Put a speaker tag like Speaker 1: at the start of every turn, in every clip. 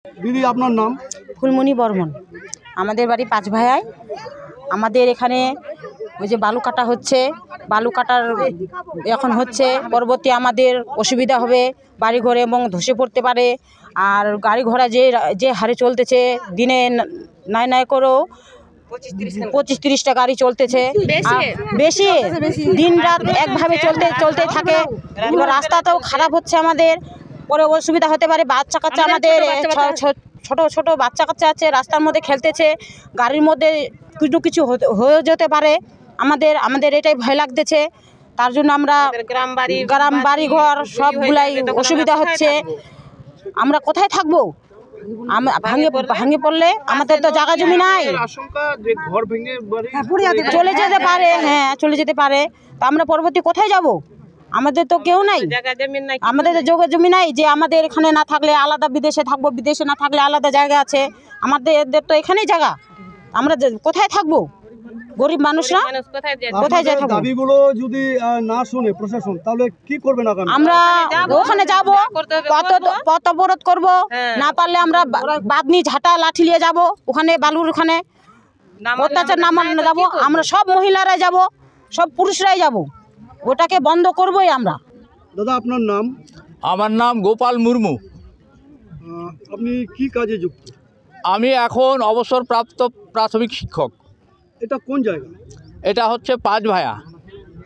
Speaker 1: দিদি আপনার নাম?
Speaker 2: ফুলমণি বর্মন। আমাদের বাড়ি পাঁচ ভাইয়ায়। আমাদের এখানে ওই যে বালু কাটা হচ্ছে, বালু কাটার এখন হচ্ছে, পরবর্তী আমাদের অসুবিধা হবে বাড়ি ঘরে এবং ধসে পড়তে পারে। আর গাড়ি ঘোড়া যে হারে চলতেছে, দিনে নাই করেও 25-30টা গাড়ি চলতেছে, বেশি দিন রাত একভাবে চলতে থাকে। এবার রাস্তাটাও খারাপ হচ্ছে আমাদের, পরে অসুবিধা হতে পারে। বাচ্চা কাচ্চা আমাদের ছোট ছোট বাচ্চা কাচ্চা আছে, রাস্তার মধ্যে খেলতেছে, গাড়ির মধ্যে কিছু হয়ে যেতে পারে। আমাদের এটাই ভয় লাগতেছে। তার জন্য আমরা গ্রাম বাড়ি ঘর সবগুলাই অসুবিধা হচ্ছে। আমরা কোথায় থাকবো? ভাঙে পড়লে আমাদের তো জায়গা জমি নাই, চলে যেতে পারে। হ্যাঁ, চলে যেতে পারে। তা আমরা পরবর্তী কোথায় যাব? আমাদের তো কেউ নাই, আমাদের তো জায়গা জমি নাই যে আমাদের এখানে না থাকলে আলাদা বিদেশে থাকবো, বিদেশে না থাকলে আলাদা জায়গা আছে। আমাদের তো এখানেই জায়গা, আমরা কোথায় থাকবো? গরিব মানুষরা কোথায় যেতে হবে?
Speaker 1: দাবিগুলো যদি না শুনে প্রশাসন, তাহলে কি করবেন?
Speaker 2: আমরা ওখানে যাব, পথ অবরোধ করবো। না পারলে আমরা বাদনি ঝাঁটা লাঠি নিয়ে যাব, ওখানে বালুর ওখানে অত্যাচার নামানো যাব। আমরা সব মহিলারাই যাব, সব পুরুষরাই যাব, ওটাকে বন্ধ করবোই আমরা।
Speaker 1: দাদা আপনার নাম?
Speaker 3: আমার নাম গোপাল মুর্মু।
Speaker 1: আপনি কি কাজে যুক্ত?
Speaker 3: আমি এখন অবসরপ্রাপ্ত প্রাথমিক শিক্ষক।
Speaker 1: এটা কোন জায়গা?
Speaker 3: এটা হচ্ছে পাঁচ ভায়া।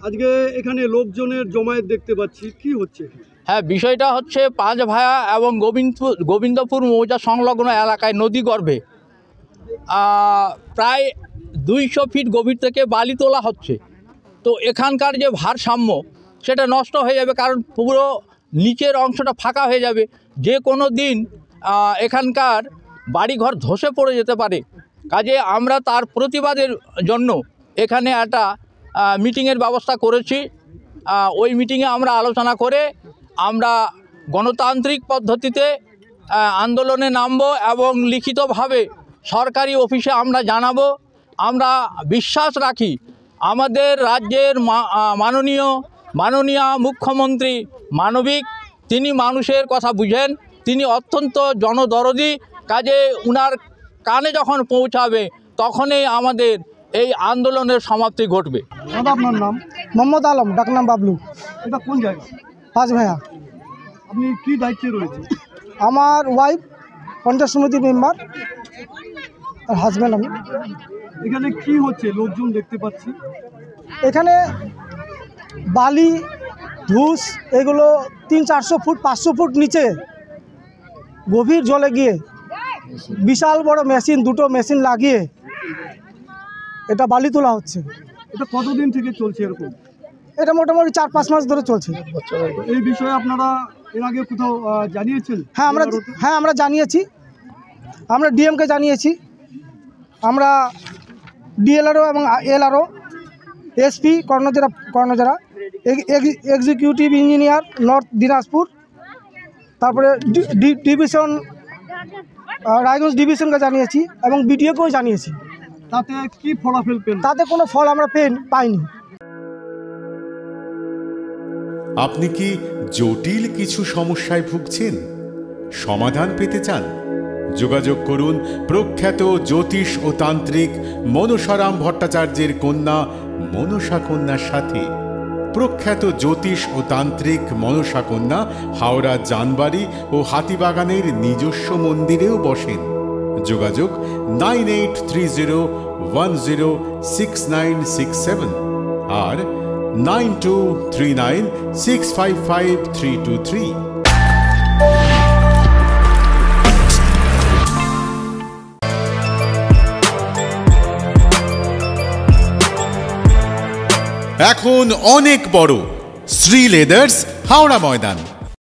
Speaker 1: আজকে এখানে লোকজনের জমায়েত দেখতে পাচ্ছি, কি হচ্ছে?
Speaker 3: হ্যাঁ, বিষয়টা হচ্ছে পাঁচ ভায়া এবং গোবিন্দপুর মৌজা সংলগ্ন এলাকায় নদী গর্ভে প্রায় 200 ফিট গভীর থেকে বালি তোলা হচ্ছে। তো এখানকার যে ভারসাম্য সেটা নষ্ট হয়ে যাবে, কারণ পুরো নিচের অংশটা ফাঁকা হয়ে যাবে। যে কোনো দিন এখানকার বাড়িঘর ধসে পড়ে যেতে পারে। কাজে আমরা তার প্রতিবাদের জন্য এখানে একটা মিটিংয়ের ব্যবস্থা করেছি। ওই মিটিংয়ে আমরা আলোচনা করে আমরা গণতান্ত্রিক পদ্ধতিতে আন্দোলনে নামব এবং লিখিতভাবে সরকারি অফিসে আমরা জানাবো। আমরা বিশ্বাস রাখি আমাদের রাজ্যের মাননীয় মুখ্যমন্ত্রী মানবিক, তিনি মানুষের কথা বুঝেন, তিনি অত্যন্ত জনদরদি। কাজে উনার কানে যখন পৌঁছাবে তখনই আমাদের এই আন্দোলনের সমাপ্তি ঘটবে।
Speaker 1: দাদা আপনার নাম?
Speaker 4: মোহাম্মদ আলম, ডাকনাম বাবলু।
Speaker 1: এটা কোন জায়গা?
Speaker 4: পাঁচ ভাইয়া।
Speaker 1: আপনি কি দায়িত্বে রয়েছে?
Speaker 4: আমার ওয়াইফ পঞ্চায়েত সমিতি মেম্বার, আর হাজব্যান্ড আমি।
Speaker 1: এখানে কি হচ্ছে? লোকজন দেখতে পাচ্ছি
Speaker 4: এখানে বালি ধুস এগুলো 300-400 ফুট 500 ফুট নিচে গভীর জলে গিয়ে বিশাল বড় মেশিন, দুটো মেশিন লাগিয়ে এটা বালি তোলা হচ্ছে।
Speaker 1: এটা কতদিন থেকে চলছে এরকম?
Speaker 4: এটা মোটামুটি 4-5 মাস ধরে চলছে।
Speaker 1: এই বিষয়ে আপনারা এর আগে কোথাও জানিয়েছেন?
Speaker 4: হ্যাঁ আমরা জানিয়েছি, আমরা ডিএমকে জানিয়েছি, আমরা ডিএলআরও এবং LRO, SP Karnajora, executive engineer north Dinajpur, তারপরে ডিভিশন রায়গঞ্জ ডিভিশনকে জানিয়েছি এবং বিডিওকেও জানিয়েছি।
Speaker 1: তাতে কি ফলাফল পেন?
Speaker 4: তাতে কোনো ফল আমরা পাইনি।
Speaker 5: আপনি কি জটিল কিছু সমস্যায় ভুগছেন? সমাধান পেতে চান? যোগাযোগ করুন প্রখ্যাত জ্যোতিষ ও তান্ত্রিক মনসারাম ভট্টাচার্যের কন্যা মনসা কন্যার সাথে। প্রখ্যাত জ্যোতিষ ও তান্ত্রিক মনসা কন্যা হাওড়া জানবাড়ি ও হাতিবাগানের নিজস্ব মন্দিরেও বসেন। যোগাযোগ 9830106967 আর 9239655323। এখন অনেক বড় শ্রী লেদার্স হাওড়া ময়দান।